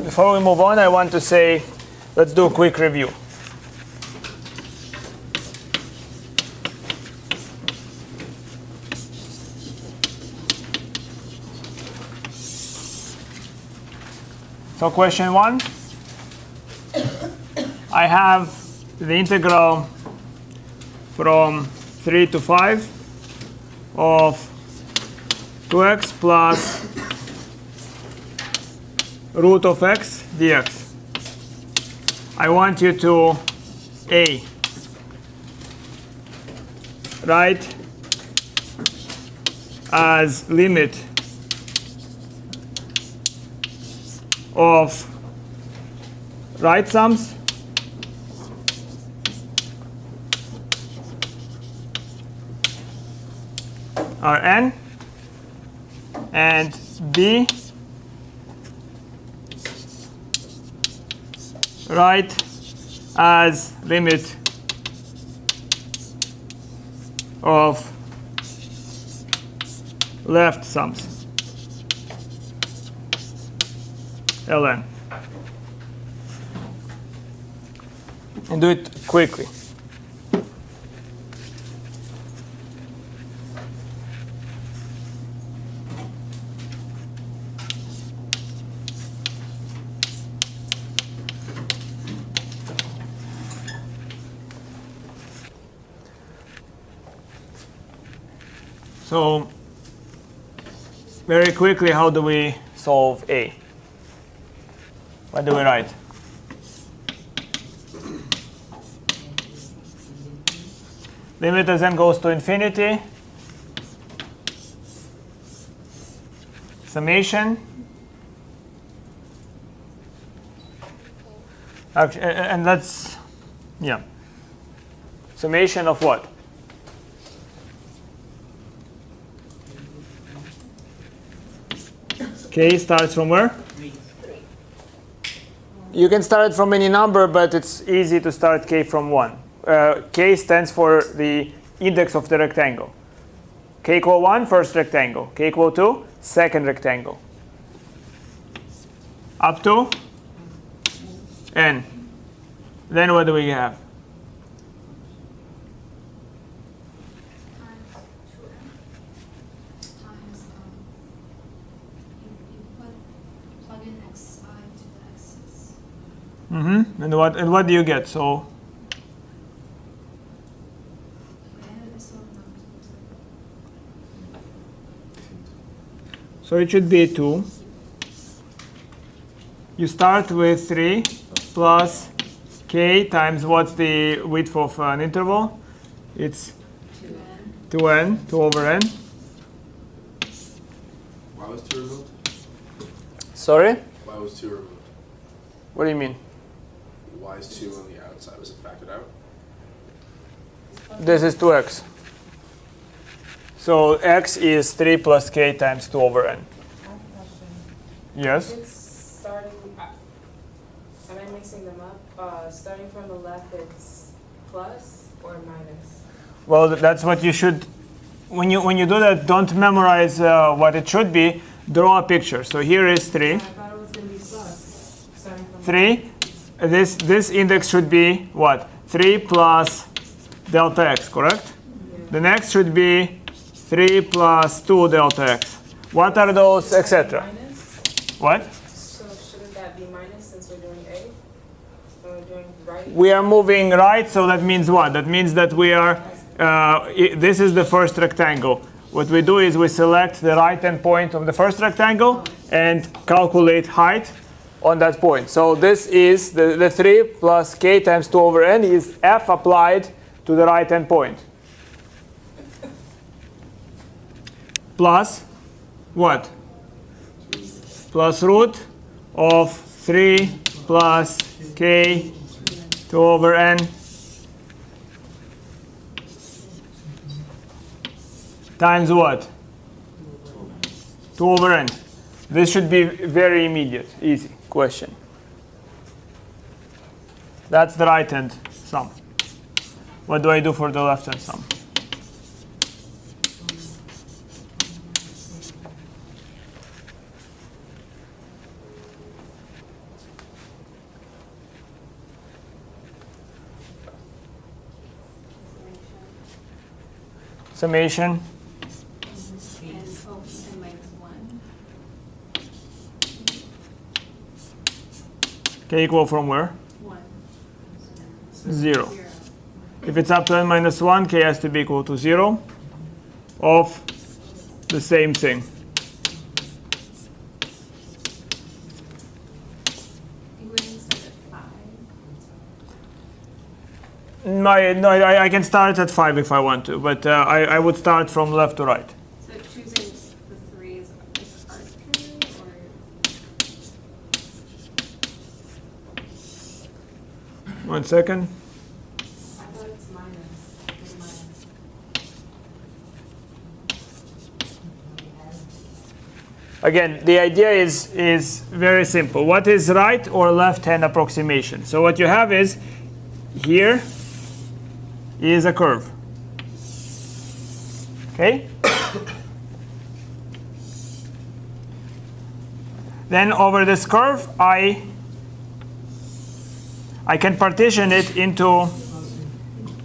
before we move on, I want to say, let's do a quick review. So question 1, I have the integral from 3 to 5 of 2x plus root of x dx. I want you to A, write as limit of right sums are n, and B, write as limit of left sums ln, and do it quickly. So very quickly, how do we solve A? What do we write? Limit as n goes to infinity, summation, actually, and let's, yeah, summation of what? K starts from where? 3. You can start from any number, but it's easy to start K from 1. K stands for the index of the rectangle. K equal 1, first rectangle. K equal 2, second rectangle. Up to n. Then what do we have? Mm-hmm. And what do you get? So it should be 2. You start with 3 plus k times what's the width of an interval? It's 2n, 2 over n. Why was 2 removed? Sorry? Why was 2 removed? What do you mean? Why is 2 on the outside? Was it factored out? This is 2x. So x is 3 plus k times 2 over n. I have a question. Yes? It's starting, am I mixing them up? Starting from the left, it's plus or minus? Well, that's what you should, when you do that, don't memorize what it should be, draw a picture. So here is 3. I thought it was going to be plus. Starting from 3. This index should be what? 3 plus delta x, correct? Yeah. The next should be 3 plus 2 delta x. What are those, etc.? Minus? What? So shouldn't that be minus since we're doing A? And we're doing right? We are moving right, so that means what? That means that we are, this is the first rectangle. What we do is we select the right hand point of the first rectangle and calculate height on that point. So this is the 3 plus k times 2 over n is f applied to the right hand point. Plus what? Plus root of 3 plus k 2 over n times what? 2 over n. This should be very immediate, easy question. That's the right hand sum. What do I do for the left hand sum? summation k equal from where? 0. If it's up to n minus 1, k has to be equal to 0 of the same thing. No, I can start at 5 if I want to, but I would start from left to right. So choosing the 3 is arbitrary, or? 1 second. I thought it's minus. Again, the idea is very simple. What is right or left-hand approximation? So what you have is here is a curve. Okay? Then over this curve, I can partition it into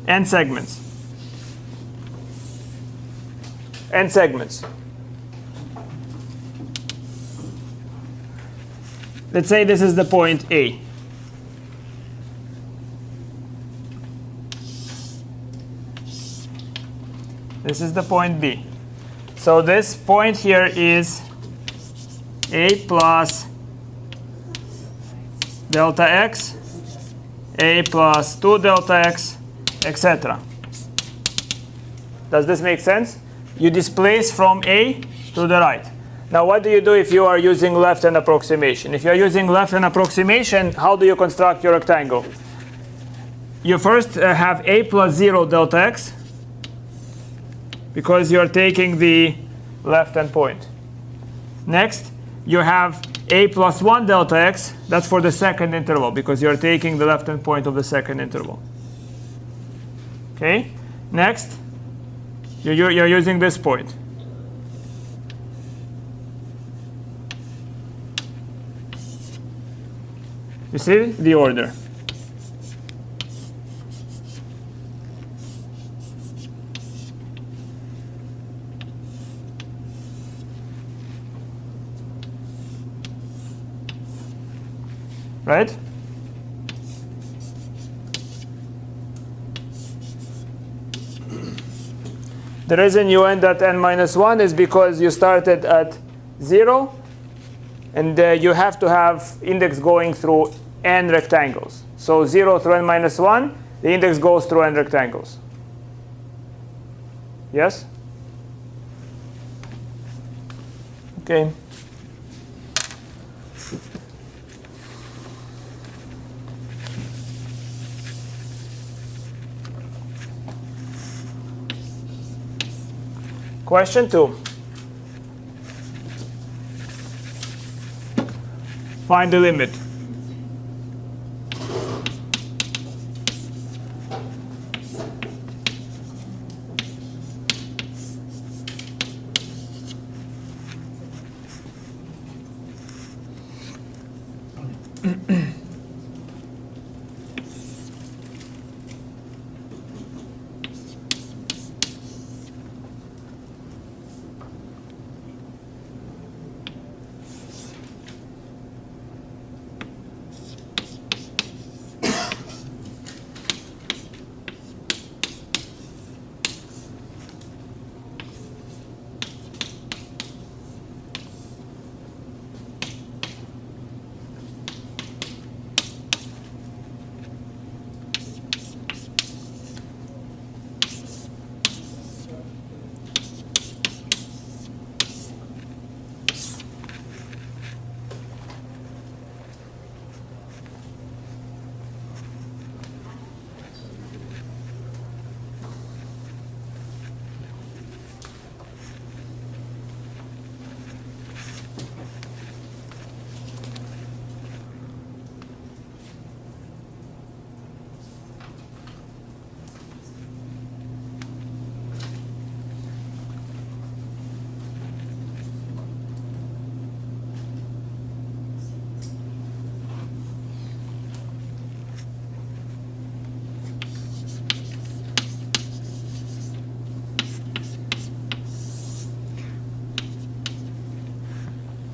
n segments. N segments. Let's say this is the point A. This is the point B. So this point here is A plus delta x, A plus 2 delta x, etc. Does this make sense? You displace from A to the right. Now what do you do if you are using left-hand approximation? If you are using left-hand approximation, how do you construct your rectangle? You first have A plus 0 delta x, because you're taking the left-hand point. Next, you have A plus 1 delta x. That's for the second interval, because you're taking the left-hand point of the second interval. Okay? Next, you're using this point. You see the order. Right? The reason you end at n minus 1 is because you started at 0, and you have to have index going through n rectangles. So 0 through n minus 1, the index goes through n rectangles. Yes? Okay. Question 2. Find the limit.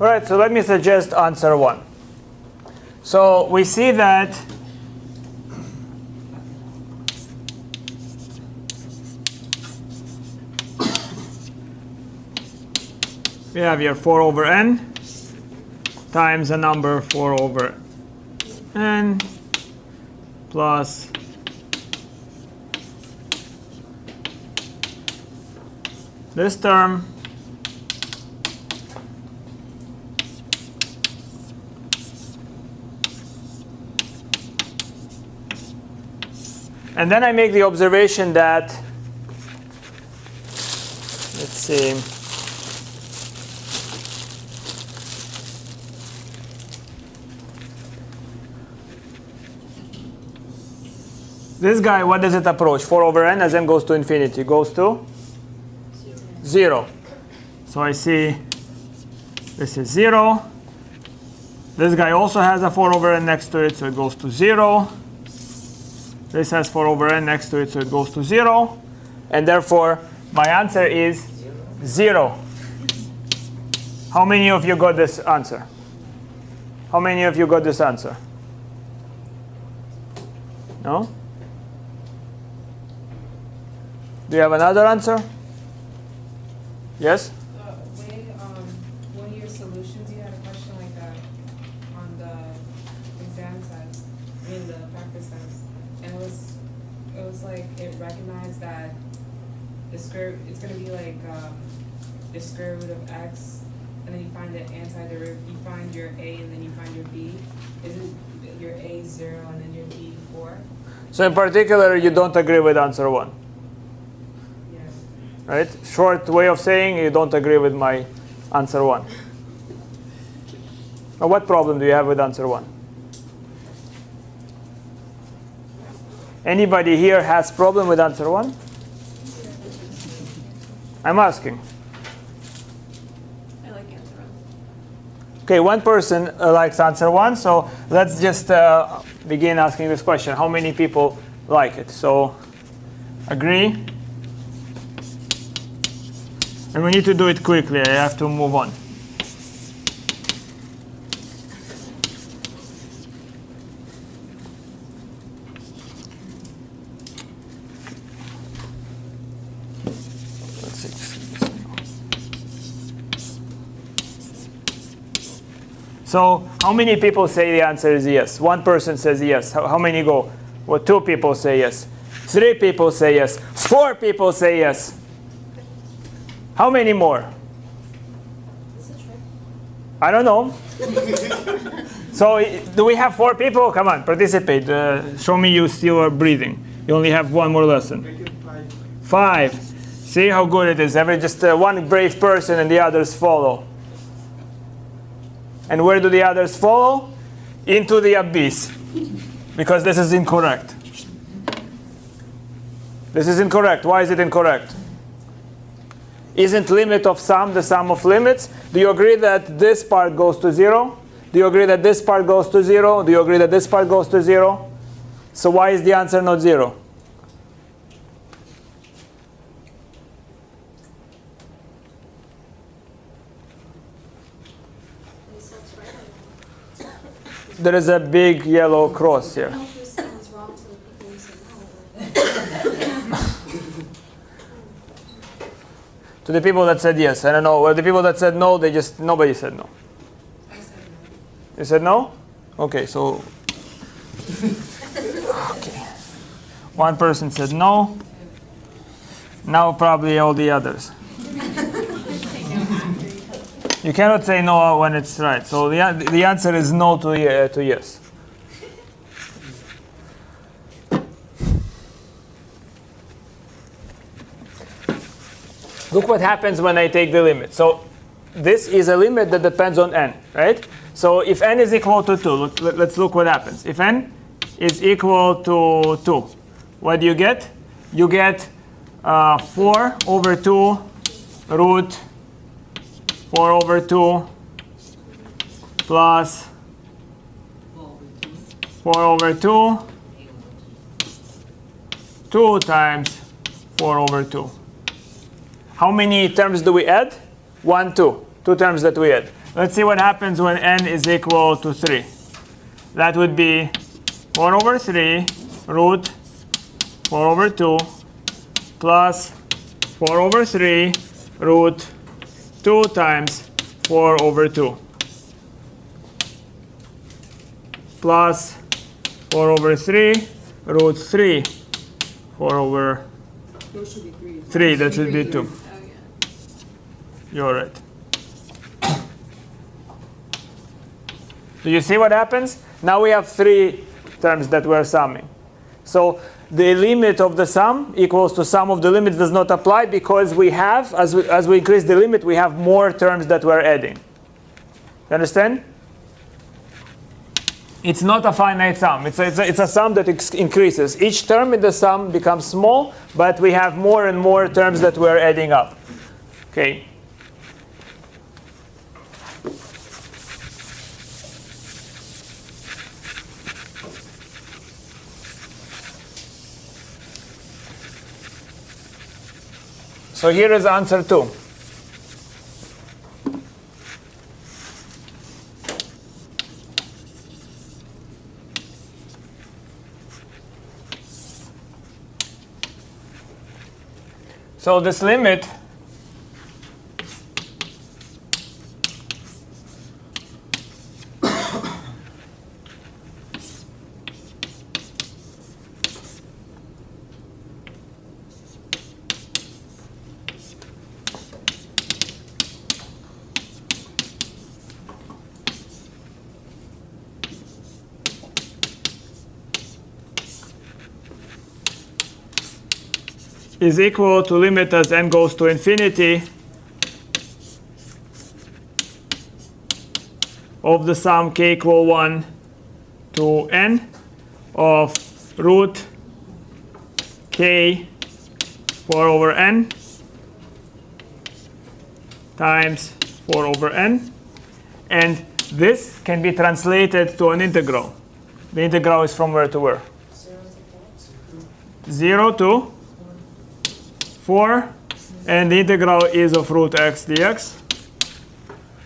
All right, so let me suggest answer 1. So we see that we have here 4 over n times a number 4 over n plus this term and then I make the observation that, let's see, this guy, what does it approach? 4 over n as n goes to infinity goes to 0. So I see this is 0. This guy also has a 4 over n next to it, so it goes to 0. This has 4 over n next to it, so it goes to 0. And therefore, my answer is 0. How many of you got this answer? How many of you got this answer? No? Do you have another answer? Yes? One of your solutions, you had a question like that on the exam test, I mean the practice test, and it was like it recognized that it's going to be like the square root of x, and then you find the antiderivative. You find your a, and then you find your b. Isn't your a 0 and then your b 4? So in particular, you don't agree with answer 1. Right? Short way of saying you don't agree with my answer 1. Now, what problem do you have with answer 1? Anybody here has problem with answer 1? I'm asking. I like answer 1. Okay, one person likes answer 1, so let's just begin asking this question. How many people like it? So agree. And we need to do it quickly. I have to move on. Let's see. So how many people say the answer is yes? One person says yes. How many go? Well, 2 people say yes. 3 people say yes. 4 people say yes. How many more? I don't know. So do we have 4 people? Come on, participate. Show me you still are breathing. You only have 1 more lesson. 5. See how good it is. Just one brave person and the others follow. And where do the others follow? Into the abyss. Because this is incorrect. This is incorrect. Why is it incorrect? Isn't limit of sum the sum of limits? Do you agree that this part goes to 0? Do you agree that this part goes to 0? Do you agree that this part goes to 0? So why is the answer not 0? There is a big yellow cross here. To the people that said yes, I don't know. Well, the people that said no, nobody said no. I said no. You said no? Okay, so okay. One person said no. Now probably all the others. You cannot say no when it's right. So the answer is no to yes. Look what happens when I take the limit. So this is a limit that depends on n, right? So if n is equal to 2, let's look what happens. If n is equal to 2, what do you get? You get 4 over 2 root 4 over 2 plus 4 over 2, 2 times 4 over 2. How many terms do we add? 1, 2. 2 terms that we add. let's see what happens when n is equal to 3. That would be 4 over 3 root 4 over 2 plus 4 over 3 root 2 times 4 over 2 plus 4 over 3 root 3 4 over Those should be 3. 3, that should be 2. Oh, yeah. You're right. Do you see what happens? Now we have 3 terms that we're summing. So the limit of the sum equals to sum of the limits does not apply because we have, as we increase the limit, we have more terms that we're adding. You understand? It's not a finite sum. It's a sum that increases. Each term in the sum becomes small, but we have more and more terms that we're adding up. Okay. So here is answer 2. So this limit is equal to limit as n goes to infinity of the sum k equal 1 to n of root k 4 over n times 4 over n. And this can be translated to an integral. The integral is from where to where? 0 to 4, and the integral is of root x dx.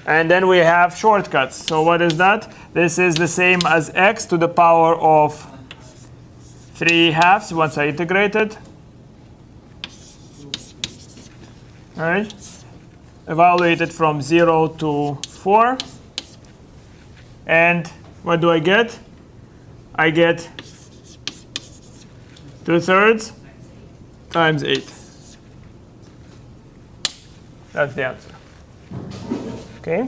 And then we have shortcuts. So what is that? This is the same as x to the power of 3/2 once I integrate it. All right. Evaluate it from 0 to 4. And what do I get? I get 2/3 times 8. That's the answer. Okay.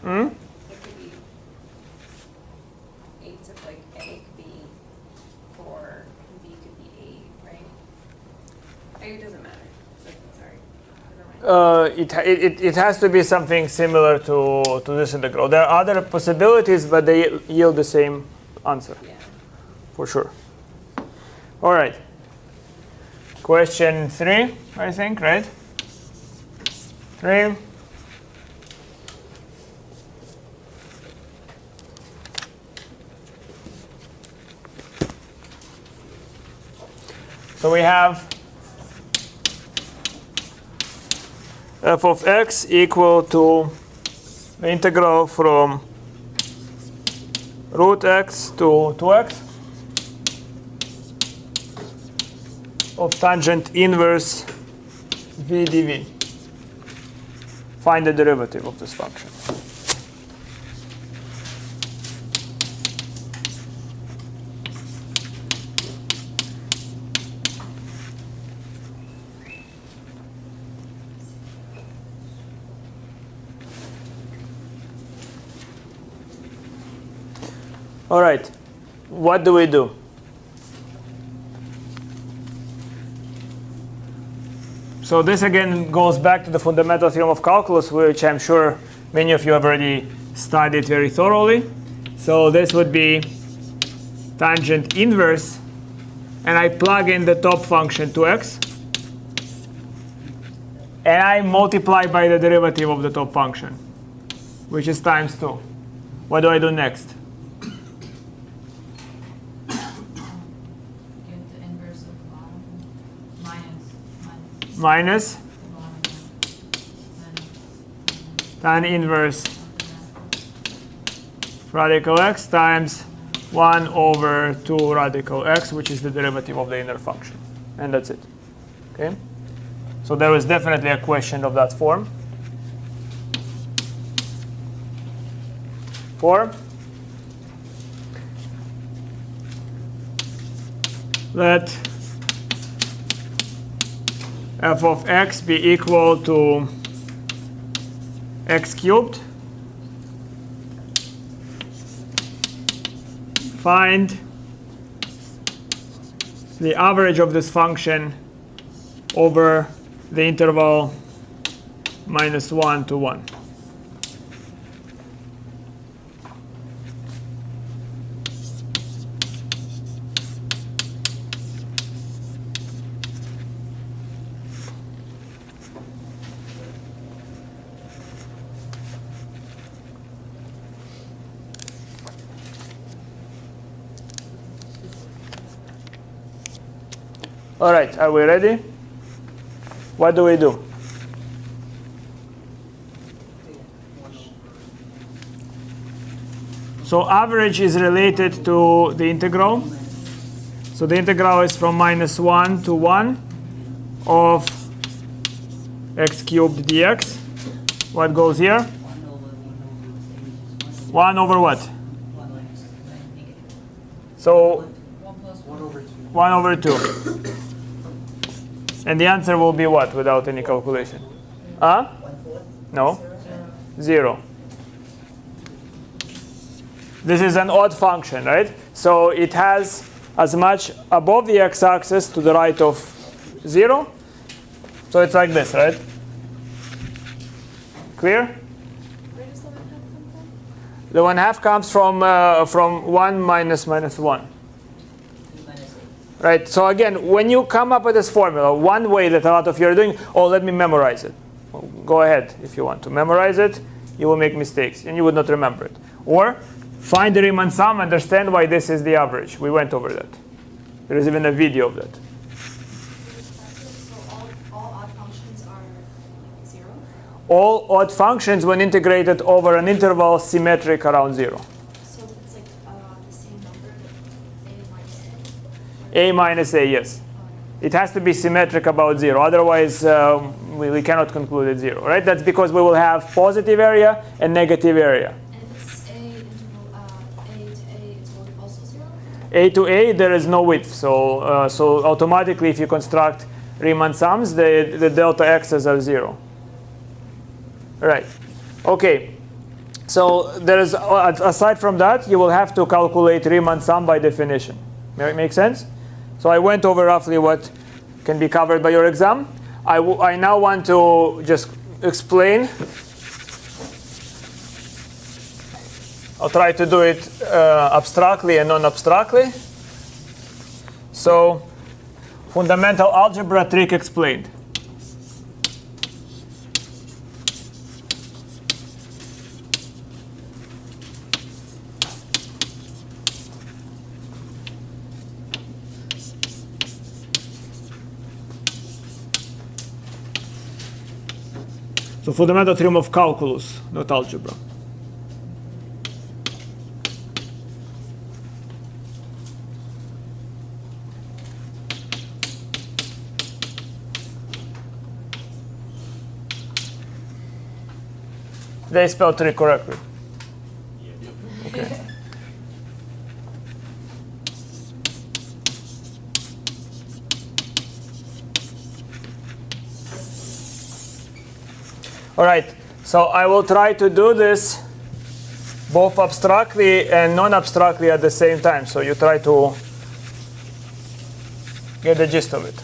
Hmm? It could be 8 if like A could be 4, and B could be 8, right? It doesn't matter. Sorry. Never mind. It has to be something similar to this integral. There are other possibilities, but they yield the same answer, Yeah. for sure. All right. Question 3, I think, right? 3. So we have f of x equal to the integral from root x to 2x of tangent inverse v dv. Find the derivative of this function. All right, what do we do? So this again goes back to the fundamental theorem of calculus, which I'm sure many of you have already studied very thoroughly. So this would be tangent inverse, and I plug in the top function to x, and I multiply by the derivative of the top function, which is times 2. What do I do next? Get the inverse of the bottom. Minus the bottom. Then tan inverse radical x times 1 over 2 radical x, which is the derivative of the inner function. And that's it. Okay? So there was definitely a question of that form. 4. Let f of x be equal to x cubed. Find the average of this function over the interval -1 to 1. All right, are we ready? What do we do? So average is related to the integral. So the integral is from -1 to 1 of x cubed dx. What goes here? 1 over what? So 1 over 2. And the answer will be what without any calculation? No? 0. This is an odd function, right? So it has as much above the x-axis to the right of 0. So it's like this, right? Clear? Where does the 1/2 come from? The 1/2 comes from 1 minus 1. Right, so again, when you come up with this formula, one way that a lot of you are doing, oh, let me memorize it. Well, go ahead if you want to memorize it. You will make mistakes, and you would not remember it. Or find the Riemann sum, understand why this is the average. We went over that. There is even a video of that. So all odd functions are 0? All odd functions, when integrated over an interval symmetric around 0. So it's like the same number, but a minus A minus A, yes. It has to be symmetric about 0. Otherwise, we cannot conclude it's 0, right? That's because we will have positive area and negative area. And if it's a interval a to a, it's also 0? A to A, there is no width. So, so automatically, if you construct Riemann sums, the delta x's are 0. Right. OK. So there is, aside from that, you will have to calculate Riemann sum by definition. Make sense? So I went over roughly what can be covered by your exam. I now want to just explain. I'll try to do it abstractly and non-abstractly. So fundamental algebra trick explained. So fundamental theorem of calculus, not algebra. They spelled trick correctly. Okay. All right, so I will try to do this both abstractly and non-abstractly at the same time. So you try to get the gist of it.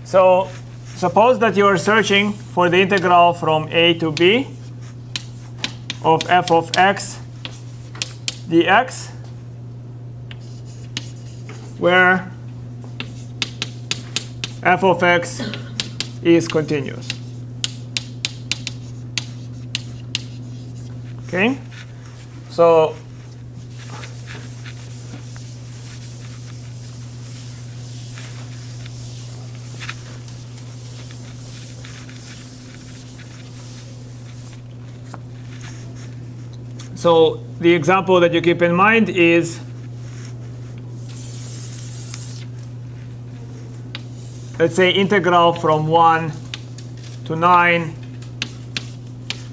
So suppose that you are searching for the integral from a to b of f of x dx, where f of x is continuous. Okay? So the example that you keep in mind is, let's say, integral from 1 to 9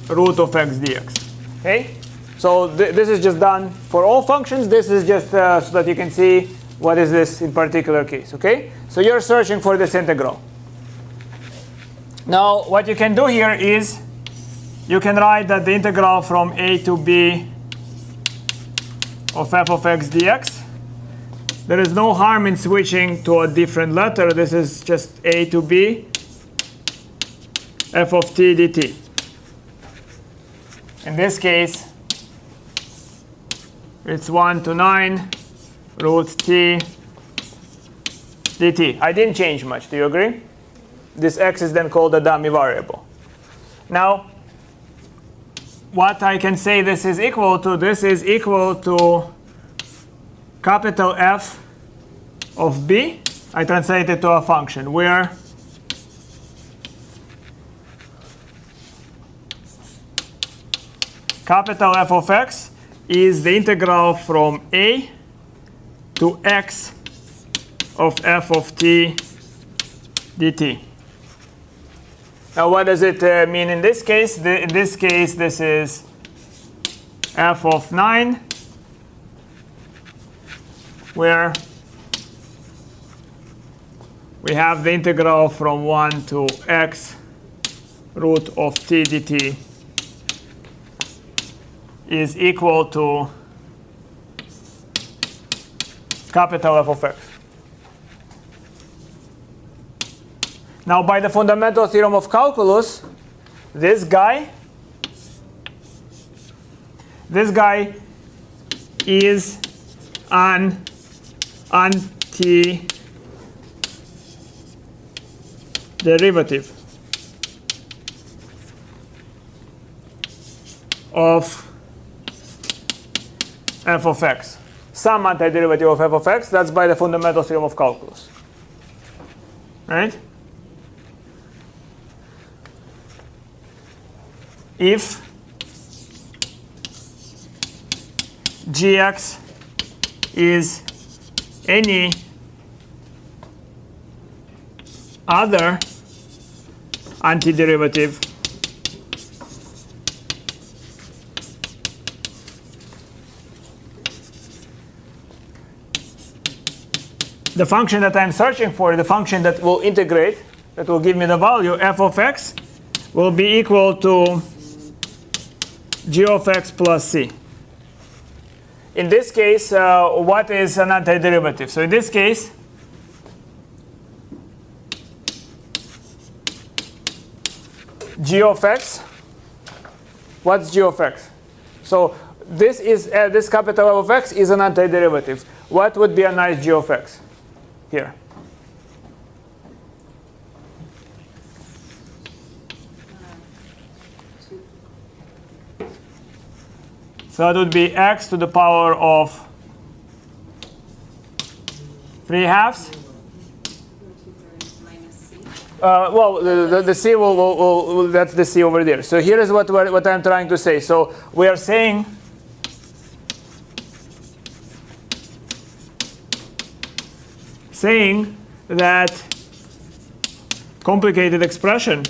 root of x dx. Okay? So this is just done for all functions. This is just so that you can see what is this in particular case. Okay? So you're searching for this integral. Now, what you can do here is you can write that the integral from a to b of f of x dx, there is no harm in switching to a different letter. This is just a to b f of t dt. In this case, it's 1 to 9 root t dt. I didn't change much. Do you agree? This x is then called a dummy variable. Now, what I can say this is equal to capital F of b. I translate it to a function where capital F of x is the integral from a to x of f of t dt. Now, what does it mean in this case? In this case, this is f of 9, where we have the integral from 1 to x root of t dt is equal to capital F of x. Now, by the fundamental theorem of calculus, this guy is an antiderivative of f of x. Some antiderivative of f of x, that's by the fundamental theorem of calculus. Right? If gx is any other antiderivative the function that I'm searching for, the function that will integrate, that will give me the value, f of x, will be equal to g of x plus c. In this case, what is an antiderivative? So in this case, g of x, what's g of x? So this is this capital F of x is an antiderivative. What would be a nice g of x here? So that would be x to the power of 3/2. Well, the c will that's the c over there. So here is what I'm trying to say. So we are saying that complicated expression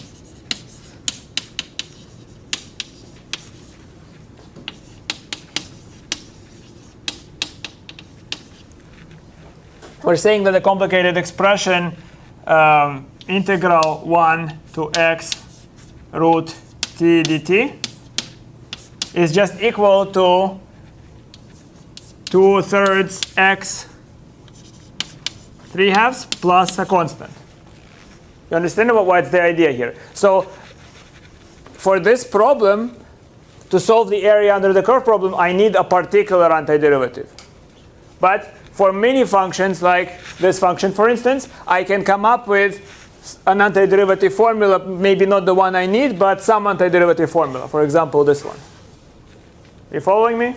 we're saying that the complicated expression integral 1 to x root t dt is just equal to 2/3 x 3/2 plus a constant. You understand what's the idea here? So for this problem, to solve the area under the curve problem, I need a particular antiderivative. But for many functions, like this function, for instance, I can come up with an antiderivative formula, maybe not the one I need, but some antiderivative formula. For example, this one. Are you following me?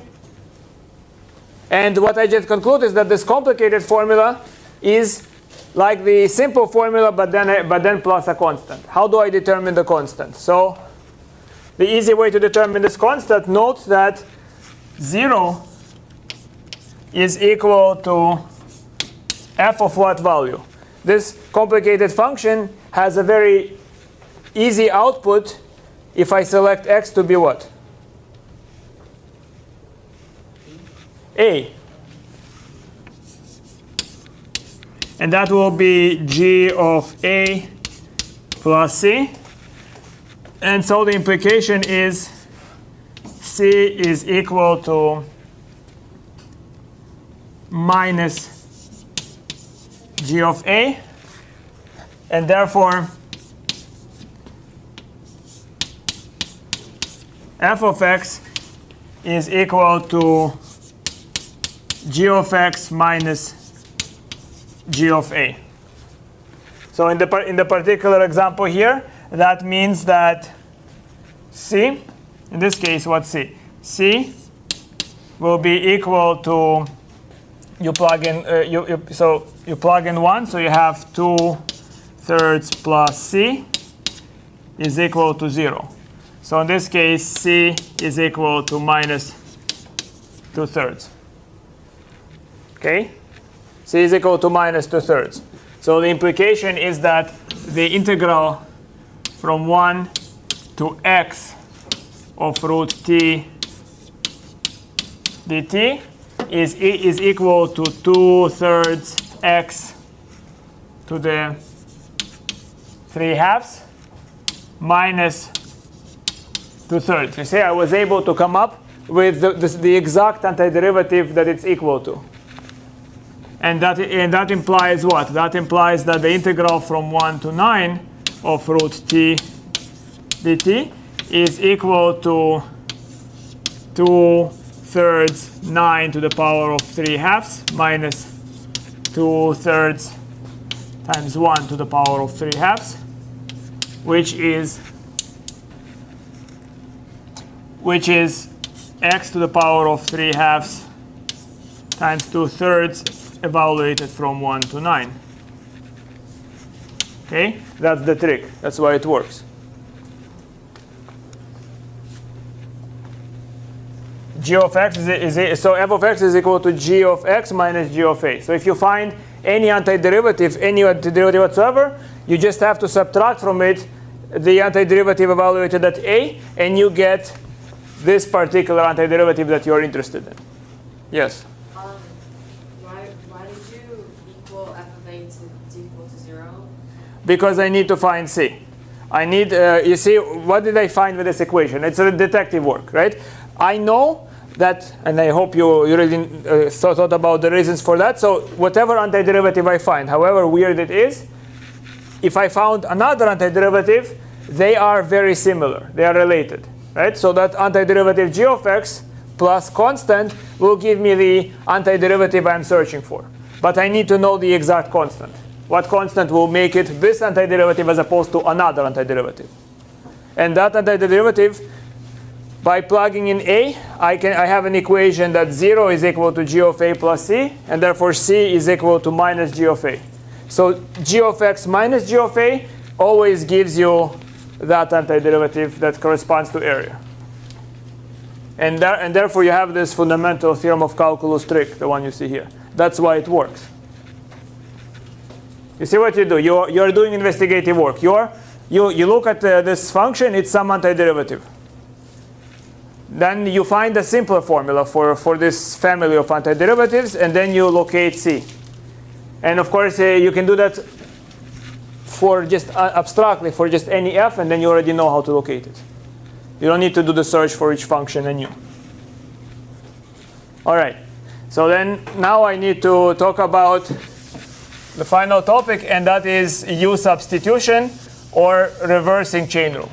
And what I just conclude is that this complicated formula is like the simple formula, but then plus a constant. How do I determine the constant? So the easy way to determine this constant, note that 0 is equal to f of what value? This complicated function has a very easy output if I select x to be what? A. And that will be g of a plus c. And so the implication is c is equal to minus g of a. And therefore, f of x is equal to g of x minus g of a. So in the particular example here, that means that c, in this case, what's c? C will be equal to, you plug in, you plug in 1, so you have 2/3 plus c is equal to 0. So in this case, c is equal to minus 2/3. Okay? C is equal to minus 2/3. So the implication is that the integral from 1 to x of root t dt is equal to 2/3 x to the 3/2 minus 2/3. You see, I was able to come up with the exact antiderivative that it's equal to. And that implies what? That implies that the integral from 1 to 9 of root t dt is equal to 2/3 9 to the power of 3/2 minus 2/3 times 1 to the power of 3/2, which is x to the power of 3/2 times 2/3 evaluated from 1 to 9. Okay, that's the trick. That's why it works. G of x so f of x is equal to g of x minus g of a. So if you find any antiderivative whatsoever, you just have to subtract from it the antiderivative evaluated at a, and you get this particular antiderivative that you're interested in. Yes? Why did you equal f of a to equal to 0? Because I need to find c. I need, you see, what did I find with this equation? It's a detective work, right? I know that, and I hope you really thought about the reasons for that. So whatever antiderivative I find, however weird it is, if I found another antiderivative, they are very similar. They are related, right? So that antiderivative g of x plus constant will give me the antiderivative I'm searching for. But I need to know the exact constant. What constant will make it this antiderivative as opposed to another antiderivative? And that antiderivative, by plugging in a, I have an equation that 0 is equal to g of a plus c, and therefore c is equal to minus g of a. So g of x minus g of a always gives you that antiderivative that corresponds to area. And therefore you have this fundamental theorem of calculus trick, the one you see here. That's why it works. You see what you do? You're doing investigative work. You look at this function, it's some antiderivative. Then you find a simpler formula for this family of antiderivatives, and then you locate c. And of course, you can do that for just abstractly for just any f, and then you already know how to locate it. You don't need to do the search for each function anew. All right. So then now I need to talk about the final topic, and that is U-substitution or reversing chain rule.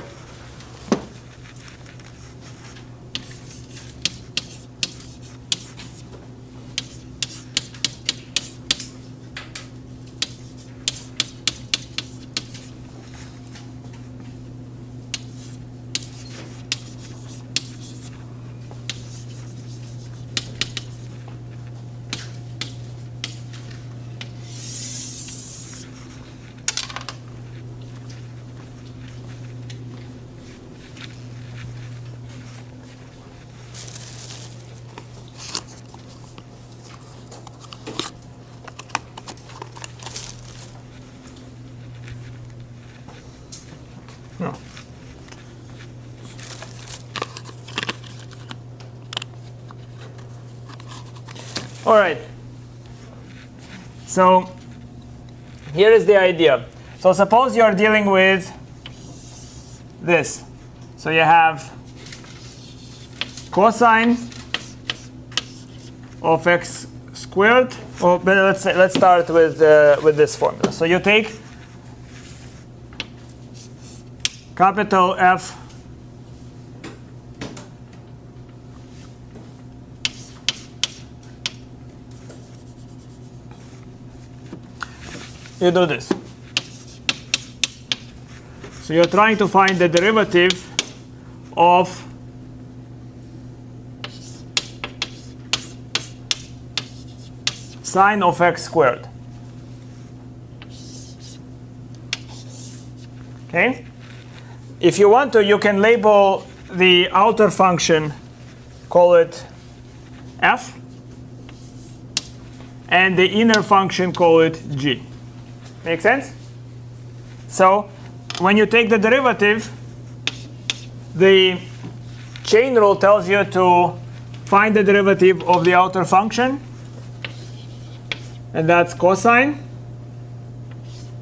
No. All right. So here is the idea. So suppose you're dealing with this. So you have cosine of x squared. Well, but let's start with this formula. So you take capital F you do this. So you're trying to find the derivative of sine of x squared. Okay? If you want to, you can label the outer function, call it f, and the inner function, call it g. Make sense? So when you take the derivative, the chain rule tells you to find the derivative of the outer function, and that's cosine,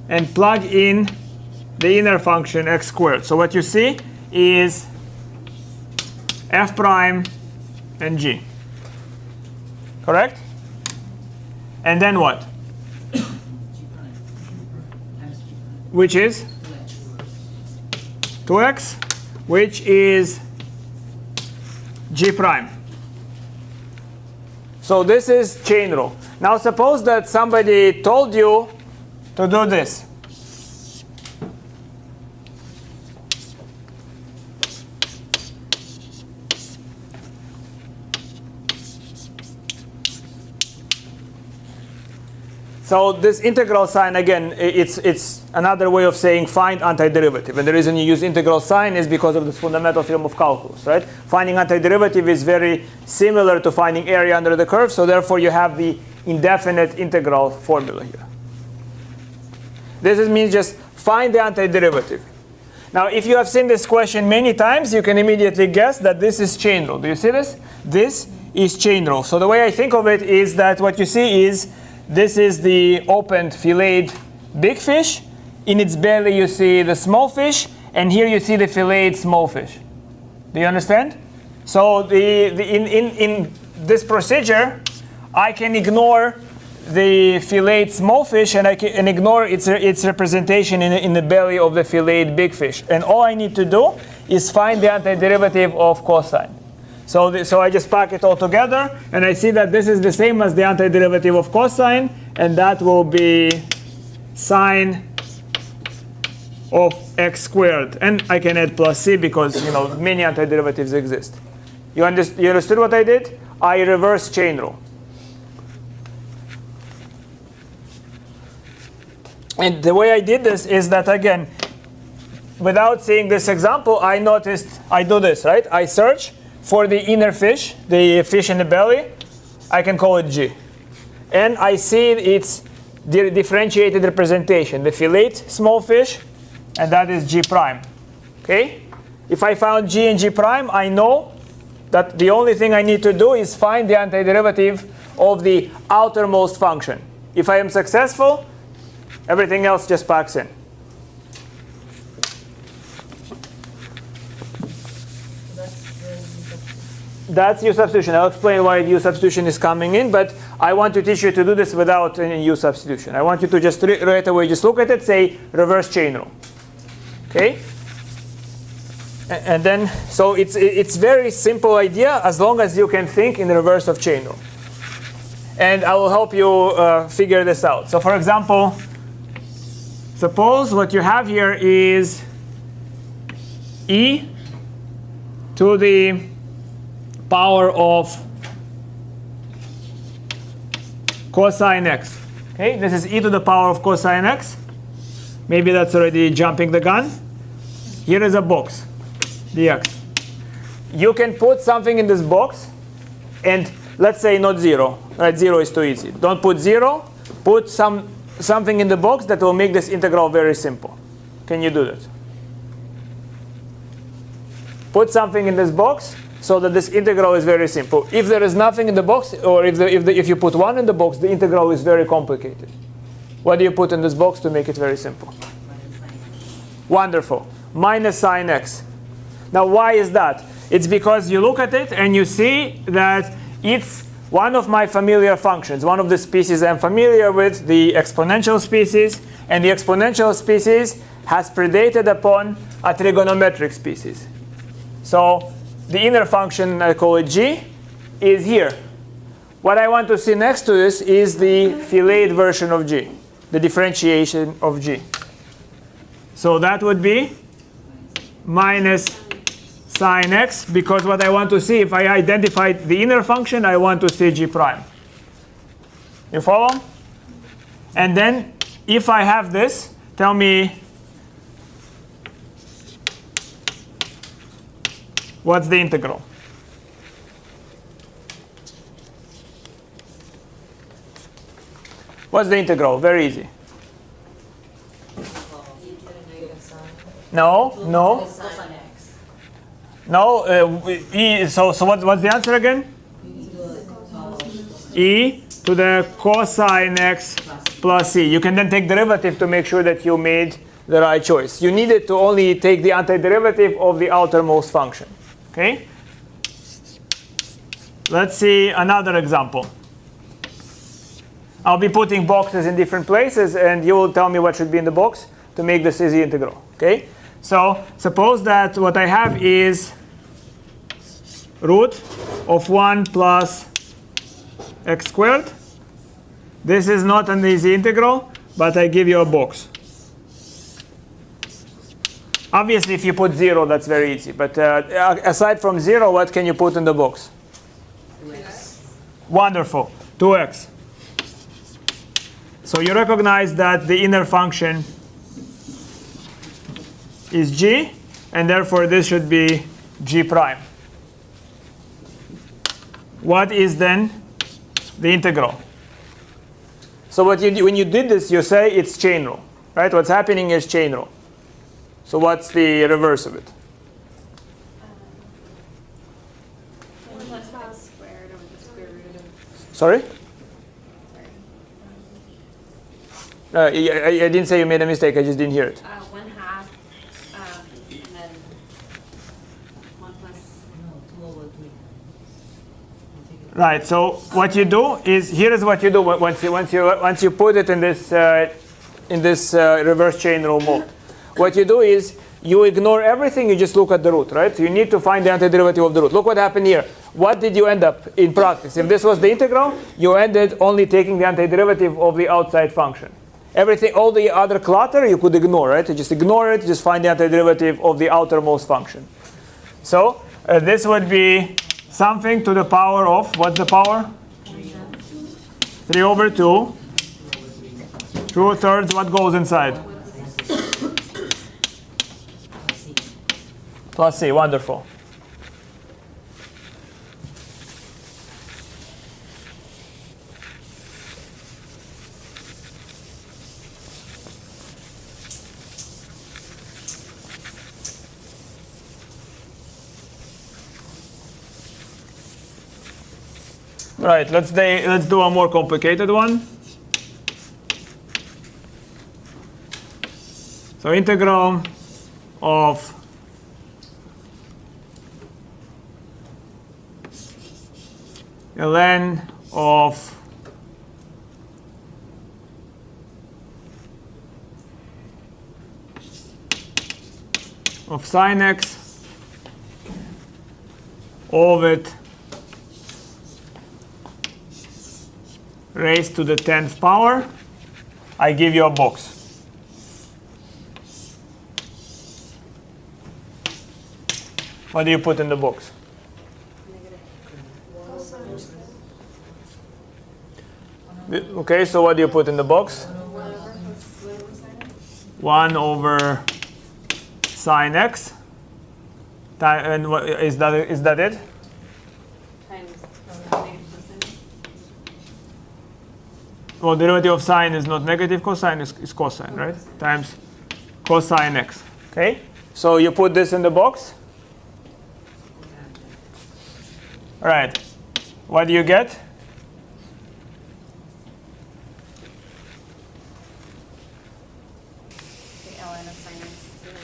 and plug in the inner function x squared. So what you see is f prime and g. Correct? And then what? Which is 2x, which is g prime. So this is chain rule. Now suppose that somebody told you to do this. So this integral sign, again, it's another way of saying find antiderivative. And the reason you use integral sign is because of this fundamental theorem of calculus, right? Finding antiderivative is very similar to finding area under the curve. So therefore, you have the indefinite integral formula here. This means just find the antiderivative. Now, if you have seen this question many times, you can immediately guess that this is chain rule. Do you see this? This is chain rule. So the way I think of it is that what you see is this is the opened filleted big fish. In its belly, you see the small fish. And here you see the filleted small fish. Do you understand? So in this procedure, I can ignore the filleted small fish, and I can ignore its representation in the belly of the filleted big fish. And all I need to do is find the antiderivative of cosine. So I just pack it all together, and I see that this is the same as the antiderivative of cosine, and that will be sine of x squared. And I can add plus c because many antiderivatives exist. You understood what I did? I reverse chain rule. And the way I did this is that, again, without seeing this example, I noticed I do this, right? I search for the inner fish, the fish in the belly. I can call it G. And I see its differentiated representation, the fillet small fish, and that is G prime. Okay? If I found G and G prime, I know that the only thing I need to do is find the antiderivative of the outermost function. If I am successful, everything else just packs in. That's U-substitution. I'll explain why U-substitution is coming in, but I want to teach you to do this without any U-substitution. I want you to just right away just look at it, say reverse chain rule. Okay? And then, so it's very simple idea as long as you can think in reverse of chain rule. And I will help you figure this out. So for example, suppose what you have here is e to the power of cosine x. Okay, this is e to the power of cosine x. Maybe that's already jumping the gun. Here is a box, dx. You can put something in this box, and let's say not 0. Right, 0 is too easy. Don't put 0. Put something in the box that will make this integral very simple. Can you do that? put something in this box so that this integral is very simple. If there is nothing in the box, or if you put 1 in the box, the integral is very complicated. What do you put in this box to make it very simple? Wonderful. Minus sine x. Now, why is that? It's because you look at it and you see that it's one of my familiar functions, one of the species I'm familiar with, the exponential species. And the exponential species has predated upon a trigonometric species. So the inner function, I call it g, is here. What I want to see next to this is the filleted version of g, the differentiation of g. So that would be minus sine x, because what I want to see, if I identify the inner function, I want to see g prime. You follow? And then if I have this, tell me what's the integral? What's the integral? Very easy. No, no. No, so what's the answer again? E to the cosine x plus c. You can then take derivative to make sure that you made the right choice. You needed to only take the antiderivative of the outermost function. Okay? Let's see another example. I'll be putting boxes in different places, and you will tell me what should be in the box to make this easy integral. Okay? So suppose that what I have is root of 1 plus x squared. This is not an easy integral, but I give you a box. Obviously, if you put 0, that's very easy. But aside from 0, what can you put in the box? 2x. Wonderful. 2x. So you recognize that the inner function is g, and therefore this should be g prime. What is then the integral? So what you do, when you did this, you say it's chain rule, right? What's happening is chain rule. So what's the reverse of it? 1 plus x squared over the square root of. Sorry? I didn't say you made a mistake. I just didn't hear it. 1/2, and then 1 plus. Right. So what you do is, here is what you do once you put it in this reverse chain rule mode. What you do is you ignore everything. You just look at the root, right? You need to find the antiderivative of the root. Look what happened here. What did you end up in practice? If this was the integral, you ended only taking the antiderivative of the outside function. Everything, all the other clutter, you could ignore, right? You just ignore it. Just find the antiderivative of the outermost function. So this would be something to the power of, what's the power? 3 over 2. 2/3, what goes inside? Plus c, wonderful. Right, let's do a more complicated one. So integral of ln of sine x of it raised to the 10th power, I give you a box. What do you put in the box? Okay, so what do you put in the box? 1 over sine x. And what, is that it? Times negative cosine. Well, derivative of sine is not negative cosine, is cosine, right? Times cosine x. Okay? So you put this in the box. Right. What do you get? The ln of sin x, 0.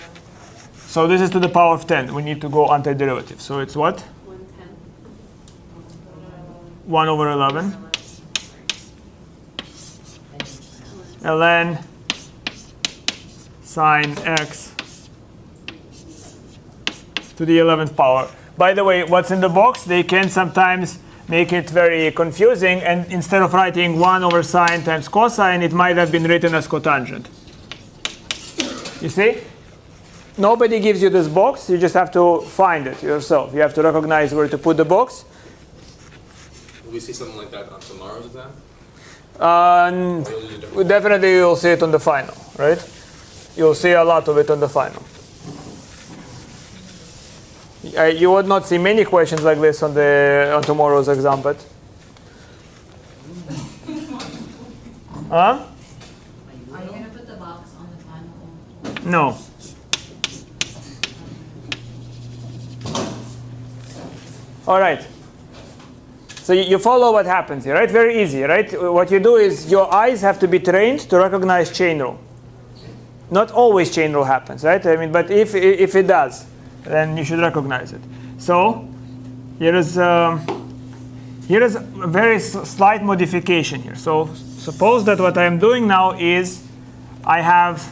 So this is to the power of 10. We need to go antiderivative. So it's what? 110. 1 over 11. ln sine x to the 11th power. By the way, what's in the box, they can sometimes make it very confusing, and instead of writing 1 over sine times cosine, it might have been written as cotangent. You see? Nobody gives you this box, you just have to find it yourself. You have to recognize where to put the box. Will we see something like that on tomorrow's exam? Definitely you'll see it on the final, right? You'll see a lot of it on the final. You would not see many questions like this on tomorrow's exam, but huh? Are you gonna put the box on the final? No. All right. So you follow what happens here, right? Very easy, right? What you do is your eyes have to be trained to recognize chain rule. Not always chain rule happens, right? I mean, but if it does, then you should recognize it. So here is a very slight modification here. So suppose that what I am doing now is I have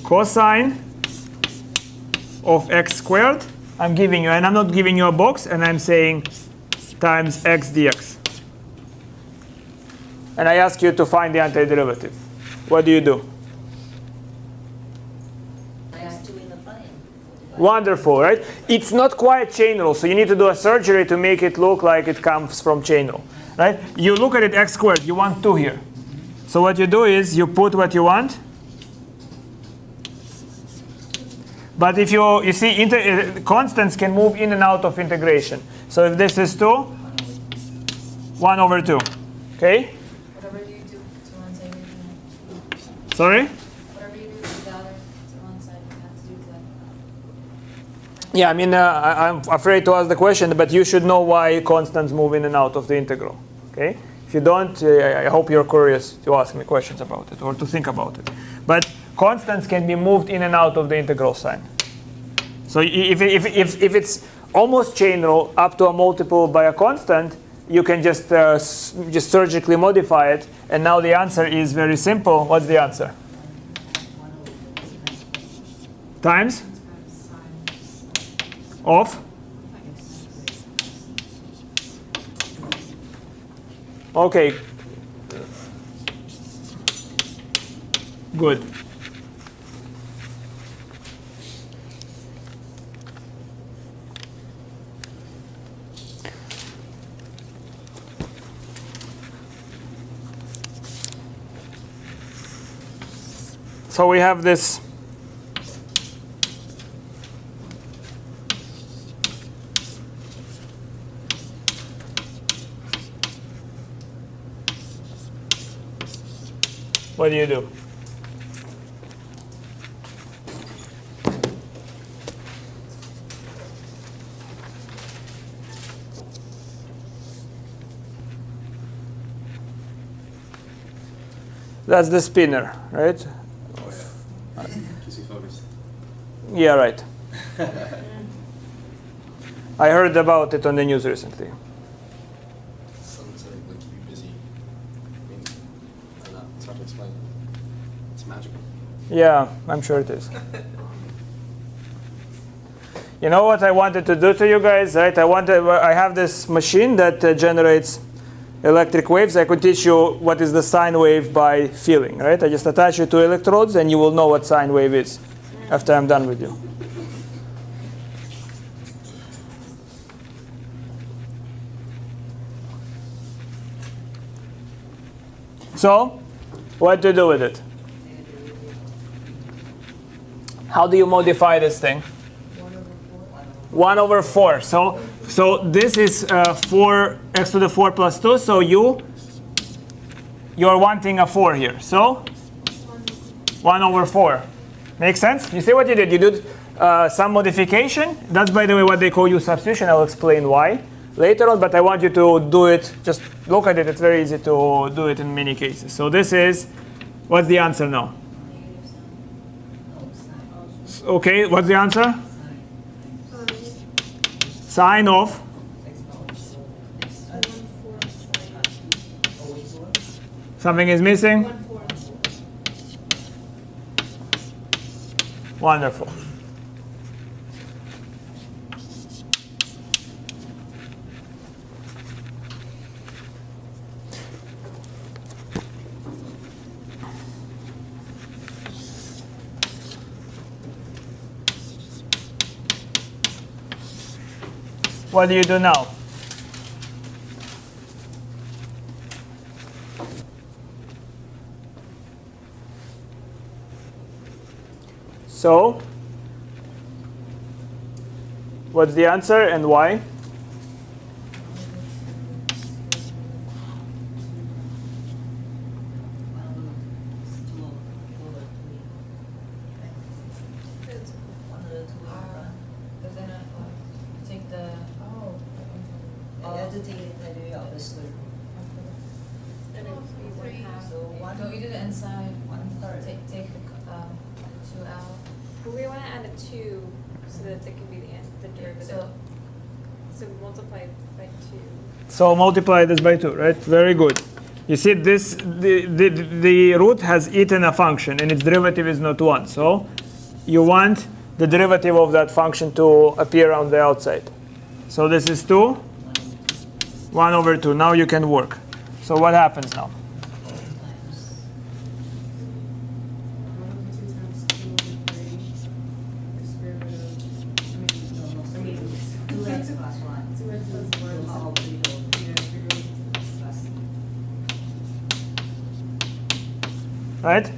cosine of x squared. I'm giving you, and I'm not giving you a box, and I'm saying times x dx. And I ask you to find the antiderivative. What do you do? Wonderful, right? It's not quite chain rule, so you need to do a surgery to make it look like it comes from chain rule, right? You look at it x squared, you want 2 here. So what you do is you put what you want. But if you see, constants can move in and out of integration. So if this is 2, 1 over 2, okay? Whatever you do to one side, Sorry? whatever you do to the other, to one side, you have to do to that. Yeah, I mean, I'm afraid to ask the question, but you should know why constants move in and out of the integral, okay? If you don't, I hope you're curious to ask me questions about it or to think about it. But constants can be moved in and out of the integral sign. So if it's almost chain rule up to a multiple by a constant, you can just surgically modify it. And now the answer is very simple. What's the answer? Times? Of? Okay. Good. So we have this what do you do? That's the spinner, right? Yeah, right. I heard about it on the news recently. Something to like keep you busy. I mean, I don't know. It's hard to explain. It's magical. Yeah, I'm sure it is. You know what I wanted to do to you guys, right? I have this machine that generates electric waves. I could teach you what is the sine wave by feeling, right? I just attach you to electrodes, and you will know what sine wave is after I'm done with you. So, what to do with it? How do you modify this thing? 1 over 4. So this is 4 x to the 4 plus 2. So you're wanting a 4 here. So 1 over 4. Makes sense? You see what you did? You did some modification. That's, by the way, what they call U-Substitution. I'll explain why later on, but I want you to do it. Just look at it. It's very easy to do it in many cases. So this is, what's the answer now? Okay, what's the answer? Sine of? Something is missing? Wonderful. What do you do now? So, what's the answer and why? But then take the don't you do the inside? Take the 2 out. Well, we want to add a 2 so that it can be the derivative. So multiply by 2. So multiply this by 2, right? Very good. You see, this the root has eaten a function, and its derivative is not 1. So you want the derivative of that function to appear on the outside. So this is 2, 1 over 2. Now you can work. So what happens now? 2x plus 1. 2x plus 1. Right?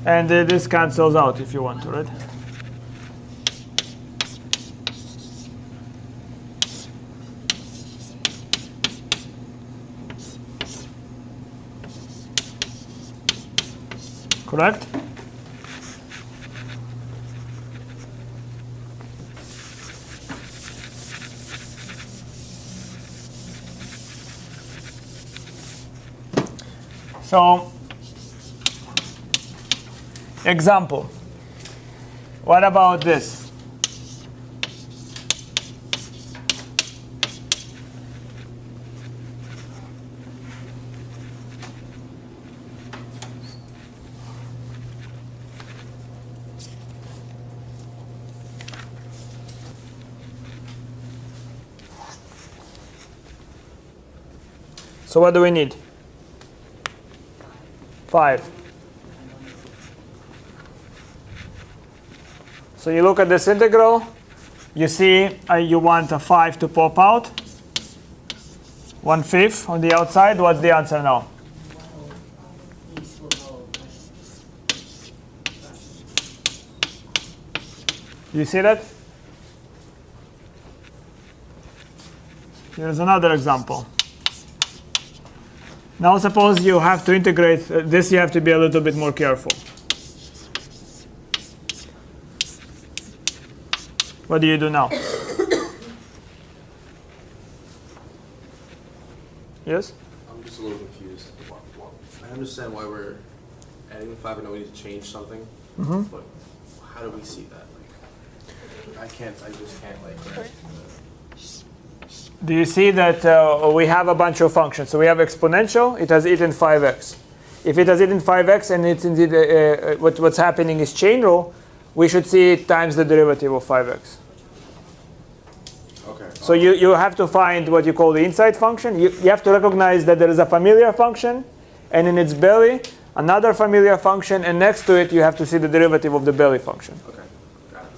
And this cancels out if you want to, right? Correct? So, example. What about this? So what do we need? 5. So you look at this integral, you see you want a 5 to pop out. 1/5 on the outside. What's the answer now? You see that? Here's another example. Now suppose you have to integrate this, you have to be a little bit more careful. What do you do now? Yes? I'm just a little confused. I understand why we're adding the 5 and we need to change something, but how do we see that? Like, I just can't like grasp Do you see that we have a bunch of functions? So we have exponential, it has eaten 5x. If it has eaten 5x and it's indeed what's happening is chain rule, we should see it times the derivative of 5x. Okay. So you have to find what you call the inside function. You have to recognize that there is a familiar function, and in its belly, another familiar function, and next to it, you have to see the derivative of the belly function. Okay. Got it.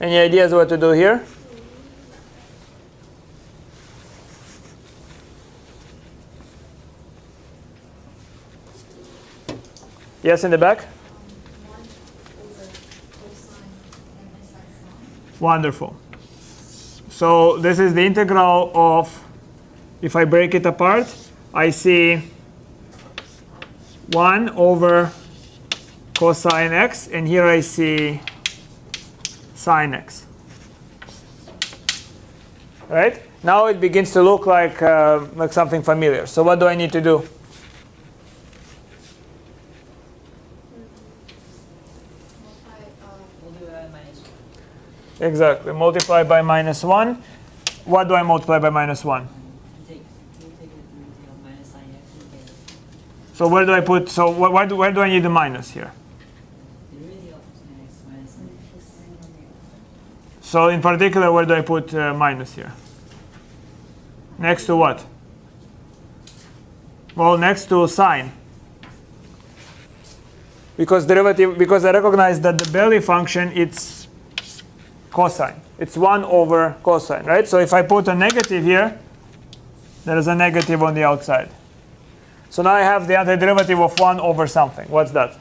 Any ideas what to do here? Yes, in the back? 1 over cosine and inside sine. Wonderful. So this is the integral of if I break it apart, I see 1 over cosine x, and here I see sine x. Right? Now it begins to look like something familiar. So what do I need to do? We'll do it at -1. Exactly. Multiply by -1. What do I multiply by -1? You take the derivative of minus sine x and get it. So where do I put? So where do I need the minus here? Derivative of sine x minus sine x. So in particular, where do I put minus here? Next to what? Well, next to sine. Because I recognize that the belly function, it's cosine. It's 1 over cosine, right? So if I put a negative here, there is a negative on the outside. So now I have the antiderivative of 1 over something. What's that?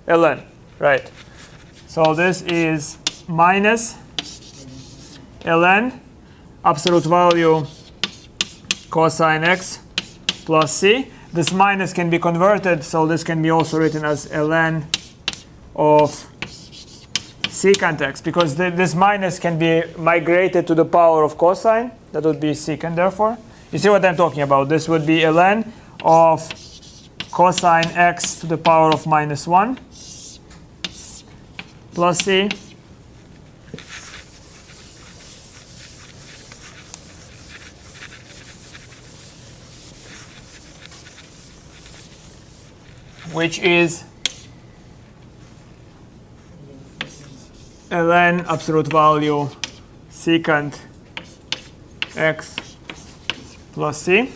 ln, right. So this is minus ln absolute value cosine x plus c. This minus can be converted, so this can be also written as ln of secant x, because this minus can be migrated to the power of cosine. That would be secant, therefore. You see what I'm talking about? This would be ln of cosine x to the power of -1 plus c which is ln absolute value secant x plus c.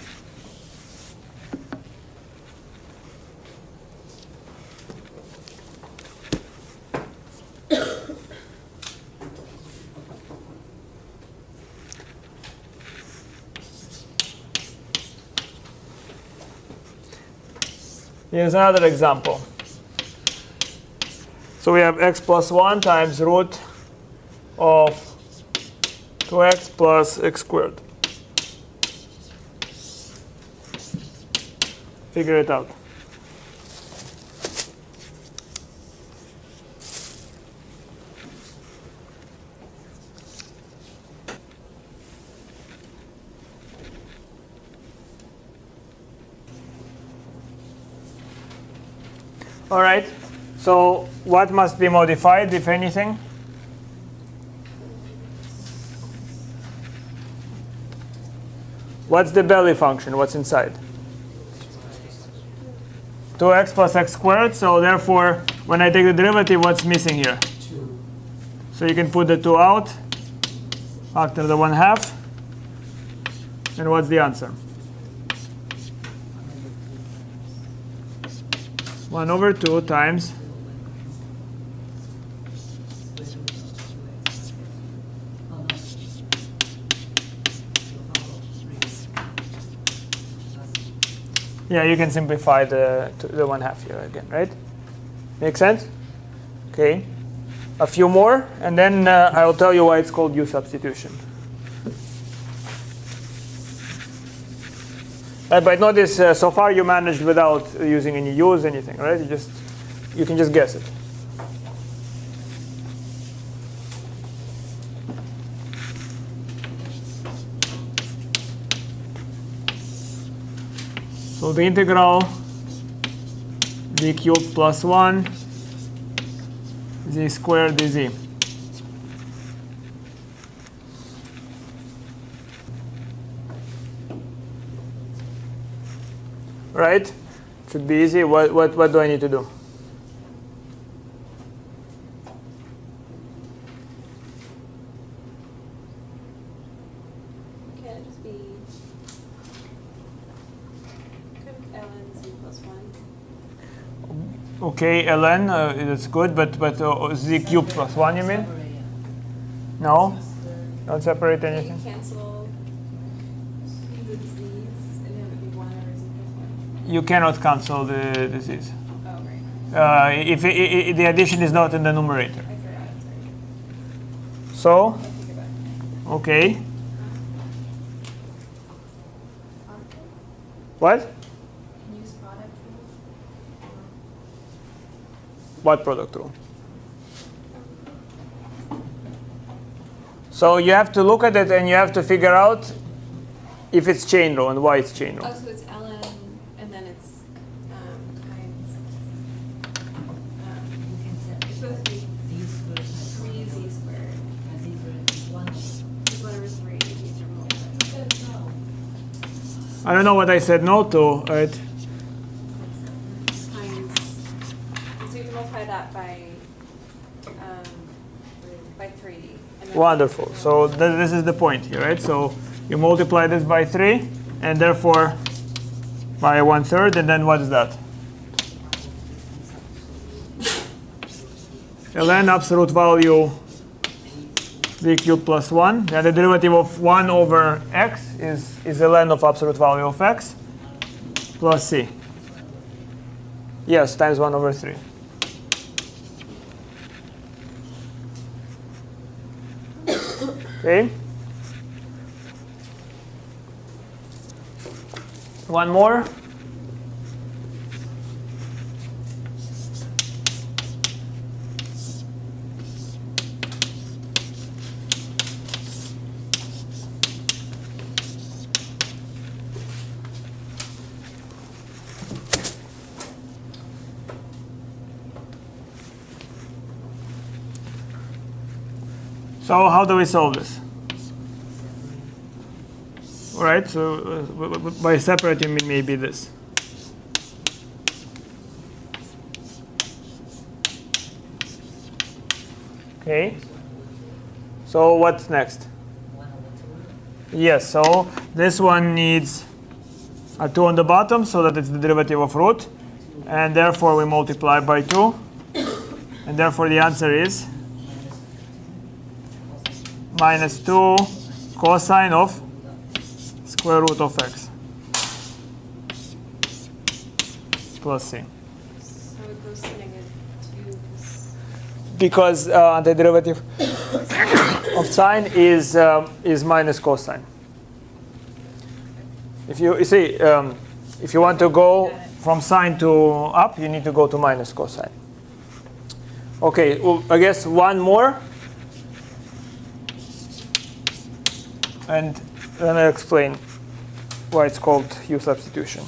Here's another example. So we have x plus 1 times root of 2x plus x squared. Figure it out. All right, so what must be modified, if anything? What's the belly function? What's inside? 2x plus x squared. So therefore, when I take the derivative, what's missing here? 2. So you can put the 2 out, factor the 1/2. And what's the answer? 1 over 2 times yeah, you can simplify the 1/2 here again, right? Make sense? Okay. A few more, and then I'll tell you why it's called U-Substitution. But notice, so far you managed without using any U's, anything, right? You can just guess it. So the integral d cubed plus 1 z squared dz. Right? Should be easy. What do I need to do? Can it just be ln z plus 1? Okay, ln, that's good, but z cubed plus 1, you mean? No? Don't separate Can anything? you cancel the z's and it would be 1 over z plus 1? You cannot cancel the z's. Oh, right. If the addition is not in the numerator. I forgot, sorry. So, I'll take it back. okay. What? Can you use product rule? What product rule? So you have to look at it and you have to figure out if it's chain rule and why it's chain rule. Oh, so it's ln, and then it's times. It's supposed to be 3z squared. Is whatever 3 these are multiplied. I don't know what I said no to, right? Times. So you can multiply that by 3. And then Wonderful. So this is the point here, right? So you multiply this by 3, and therefore by 1/3, and then what is that? ln absolute value v cubed plus 1. And the derivative of 1 over x is ln of absolute value of x plus c. Yes, times 1 over 3. Okay. One more. So how do we solve this? All right, so by separating maybe this. Okay. So what's next? Yes, so this one needs a 2 on the bottom so that it's the derivative of root. And therefore we multiply by 2. And therefore the answer is minus 2 cosine of square root of x plus c. So it goes to -2. Because antiderivative of sine is minus cosine. If you see, if you want to go from sine to up, you need to go to minus cosine. Okay, well, I guess one more. And then I'll explain why it's called U-substitution.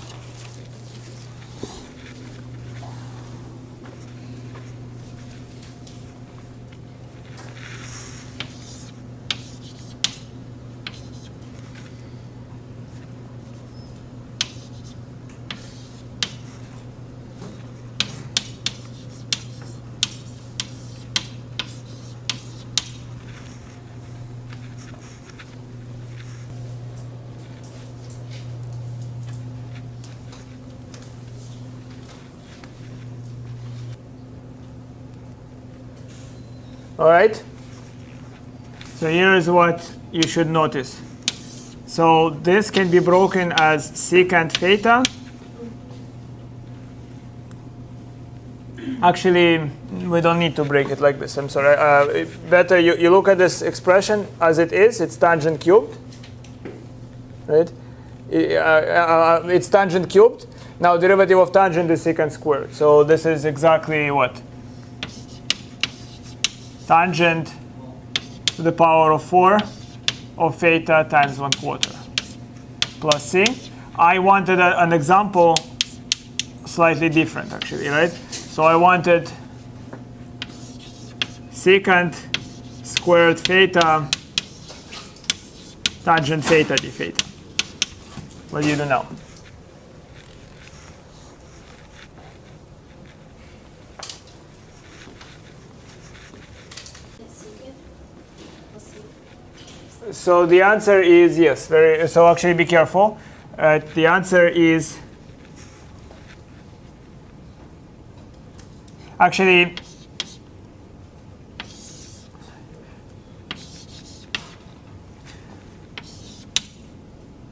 All right. So here is what you should notice. So this can be broken as secant theta. Actually, we don't need to break it like this. I'm sorry. Better you look at this expression as it is. It's tangent cubed. Right? It's tangent cubed. Now derivative of tangent is secant squared. So this is exactly what? Tangent to the power of 4 of theta times 1/4 plus c. I wanted an example slightly different, actually, right? So I wanted secant squared theta tangent theta d theta. What do you do now? So the answer is yes. So actually be careful. The answer is actually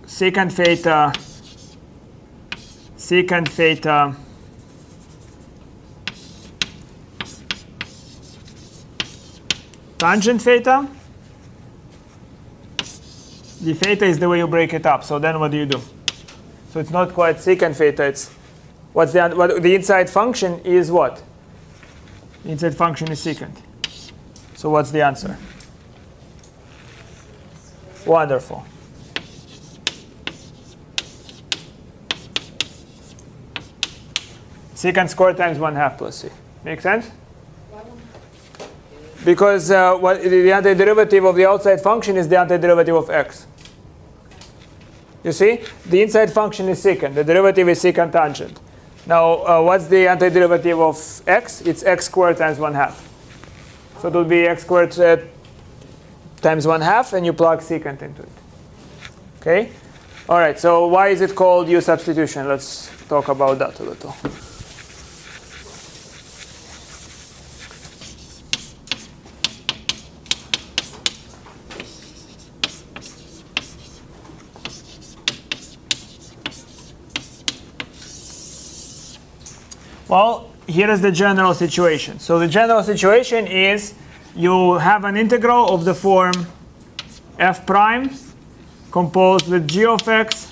secant theta tangent theta. The theta is the way you break it up. So then what do you do? So it's not quite secant theta. It's what the inside function is what? The inside function is secant. So what's the answer? Wonderful. Secant squared times 1/2 plus c. Make sense? Because the antiderivative of the outside function is the antiderivative of x. You see? The inside function is secant. The derivative is secant tangent. Now, what's the antiderivative of x? It's x squared times 1/2. So it would be x squared times 1/2, and you plug secant into it. Okay? All right, so why is it called U-substitution? Let's talk about that a little. Well, here is the general situation. So the general situation is you have an integral of the form f prime composed with g of x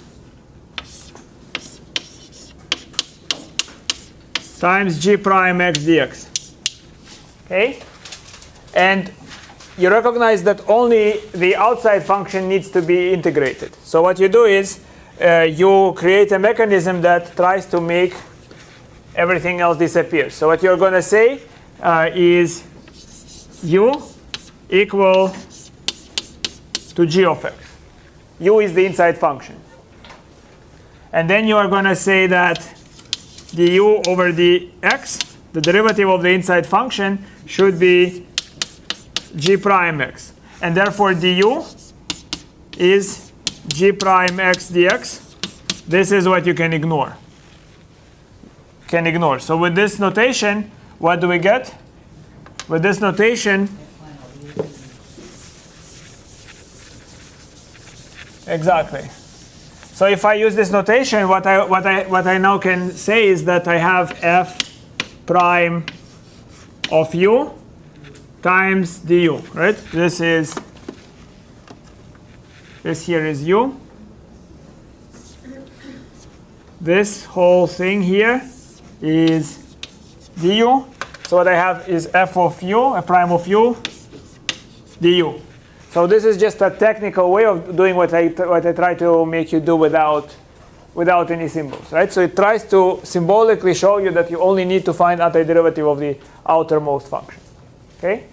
times g prime x dx. Okay? And you recognize that only the outside function needs to be integrated. So what you do is you create a mechanism that tries to make everything else disappear. So what you're going to say is u equal to g of x. U is the inside function. And then you are going to say that du over dx, the derivative of the inside function, should be g prime x. And therefore du is g prime x dx. This is what you can ignore. So with this notation, what do we get? With this notation, exactly. So if I use this notation, what I now can say is that I have f prime of u times du, right? This here is u. This whole thing here is du. So what I have is f of u, f prime of u, du. So this is just a technical way of doing what I try to make you do without any symbols, right? So it tries to symbolically show you that you only need to find antiderivative of the outermost function. Okay?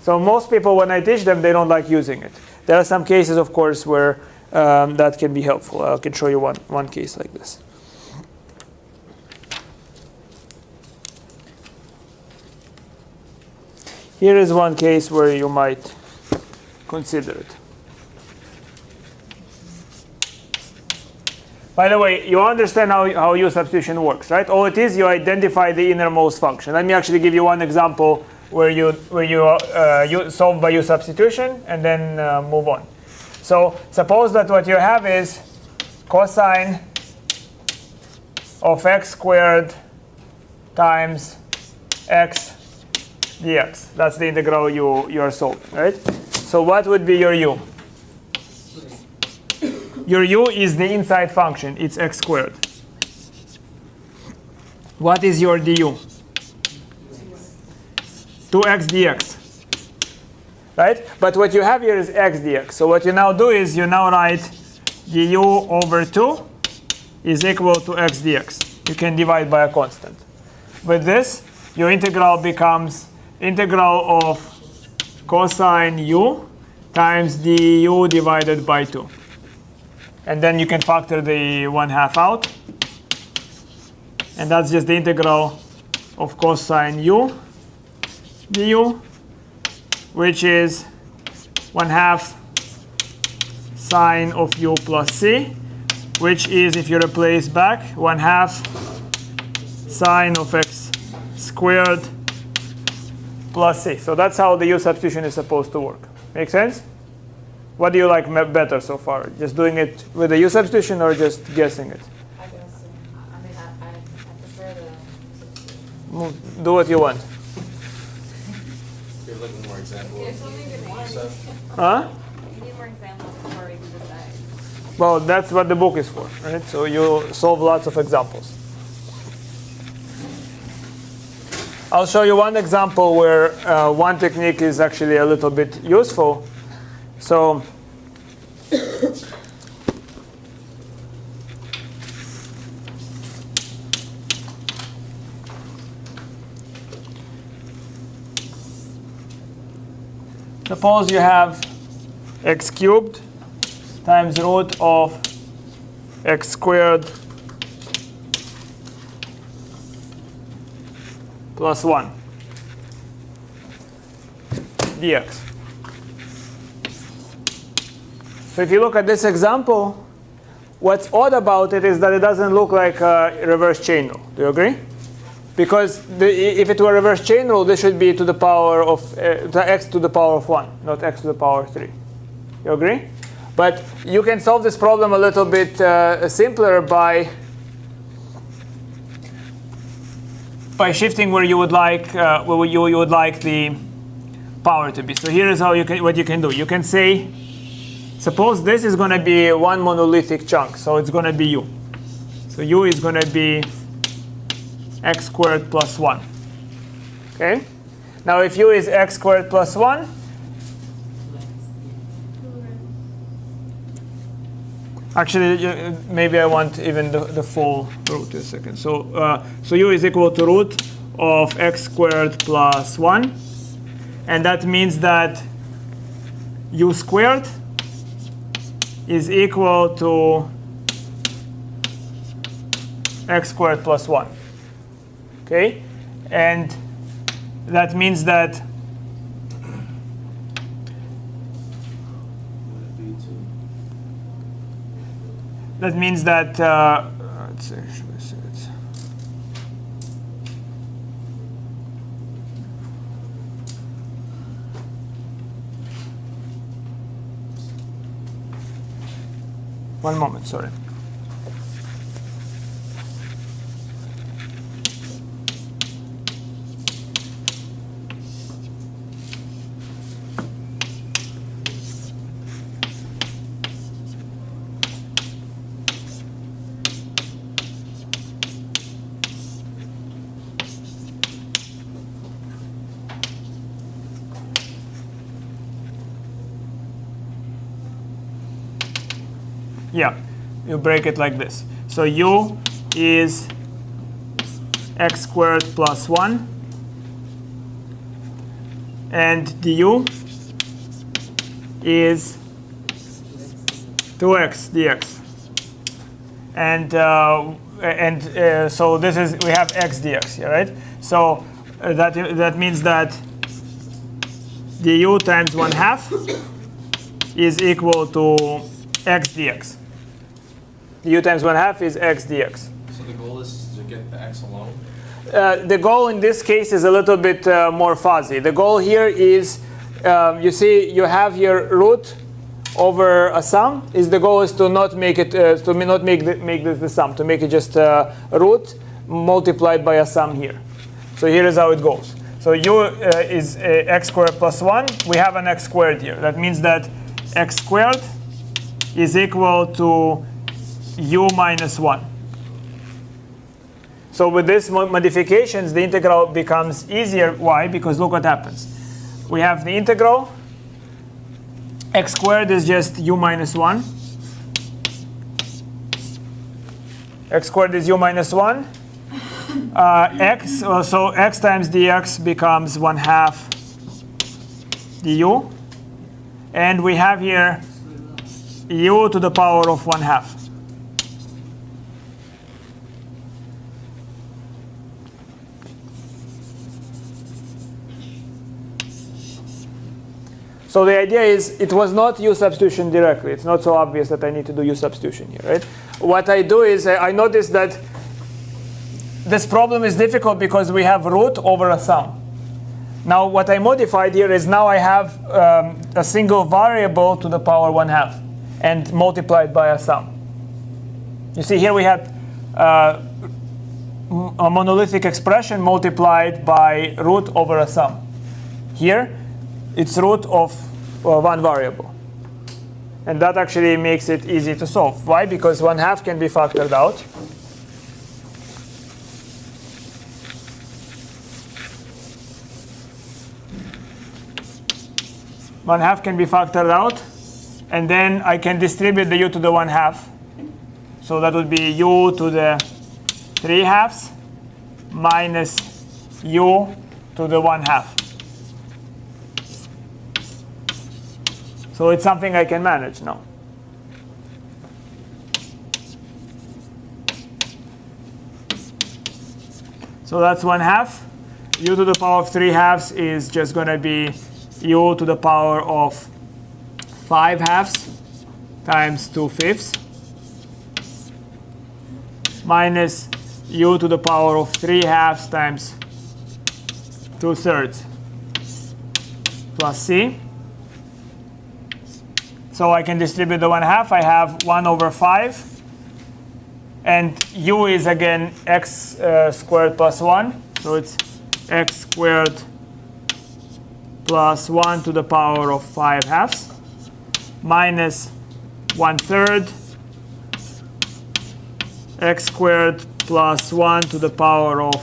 So most people, when I teach them, they don't like using it. There are some cases, of course, where that can be helpful. I can show you one case like this. Here is one case where you might consider it. By the way, you understand how U-substitution works, right? All it is, you identify the innermost function. Let me actually give you one example where you solve by U-substitution and then move on. So suppose that what you have is cosine of x squared times x dx. That's the integral you are solving, right? So what would be your u? Your u is the inside function. It's x squared. What is your du? 2x dx. Right? But what you have here is x dx. So what you now do is you now write du over 2 is equal to x dx. You can divide by a constant. With this, your integral becomes integral of cosine u times du divided by 2. And then you can factor the 1/2 out. And that's just the integral of cosine u du, which is 1/2 sine of u plus c, which is, if you replace back, 1/2 sine of x squared plus c. So that's how the U-substitution is supposed to work. Make sense? What do you like better so far? Just doing it with the U-substitution or just guessing it? I guess. I mean, I prefer the. Do what you want. You're looking more example. There's only been one. So, Huh? We need more examples before we can decide. Well, that's what the book is for, right? So you solve lots of examples. I'll show you one example where one technique is actually a little bit useful. So suppose you have x cubed times root of x squared plus 1 dx. So if you look at this example, what's odd about it is that it doesn't look like a reverse chain rule. Do you agree? Because if it were a reverse chain rule, this should be to the power of x to the power of 1, not x to the power of 3. You agree? But you can solve this problem a little bit simpler by shifting where you would like the power to be. So here is how what you can do. You can say, suppose this is going to be one monolithic chunk, so it's going to be u. So u is going to be x squared plus 1. Okay? Now if u is x squared plus 1, actually, maybe I want even the full root. A second. So u is equal to root of x squared plus 1. And that means that u squared is equal to x squared plus 1. Okay? And that means that let's see, should I say it? One moment, sorry. Yeah, you break it like this. So u is x squared plus 1, and du is 2x dx. And so this is, we have x dx here, right? So that means that du times 1/2 is equal to x dx. Du times 1/2 is x dx. So the goal is to get the x alone? The goal in this case is a little bit more fuzzy. The goal here is, you see, you have your root over a sum. The goal is to not make it make the sum, to make it just a root multiplied by a sum here. So here is how it goes. So u is x squared plus 1. We have an x squared here. That means that x squared is equal to u minus 1. So with these modifications, the integral becomes easier. Why? Because look what happens. We have the integral. X squared is just u minus 1. X squared is u minus 1. So x times dx becomes 1/2 du. And we have here u to the power of 1/2. So the idea is, it was not U-substitution directly. It's not so obvious that I need to do U-substitution here, right? What I do is I notice that this problem is difficult because we have root over a sum. Now what I modified here is now I have a single variable to the power 1/2 and multiplied by a sum. You see here we had a monolithic expression multiplied by root over a sum. Here it's root of one variable. And that actually makes it easy to solve. Why? Because 1/2 can be factored out. One half can be factored out. And then I can distribute the u to the 1/2. So that would be u to the 3/2 minus u to the 1/2. So it's something I can manage now. So that's 1/2. U to the power of 3/2 is just going to be u to the power of 5/2 times 2/5 minus u to the power of 3/2 times 2/3 plus c. So I can distribute the 1/2. I have 1/5. And u is again x squared plus 1. So it's x squared plus 1 to the power of 5/2 minus 1/3 x squared plus 1 to the power of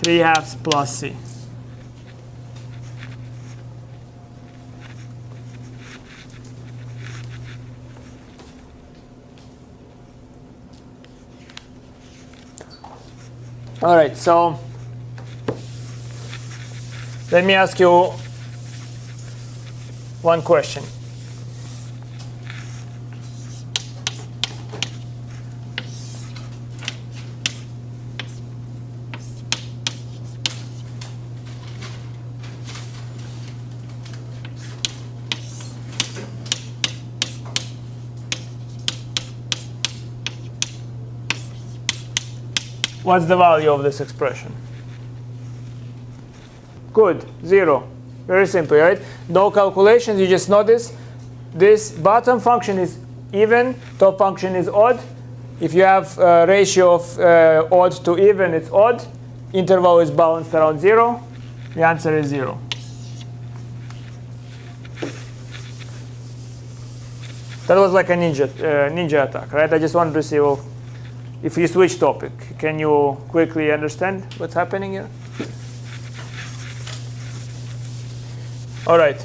3/2 plus c. All right, so let me ask you one question. What's the value of this expression? Good, 0. Very simple, right? No calculations. You just notice this bottom function is even, top function is odd. If you have a ratio of odd to even, it's odd. Interval is balanced around 0. The answer is 0. That was like a ninja attack, right? I just wanted to see, well, if you switch topic, can you quickly understand what's happening here? All right.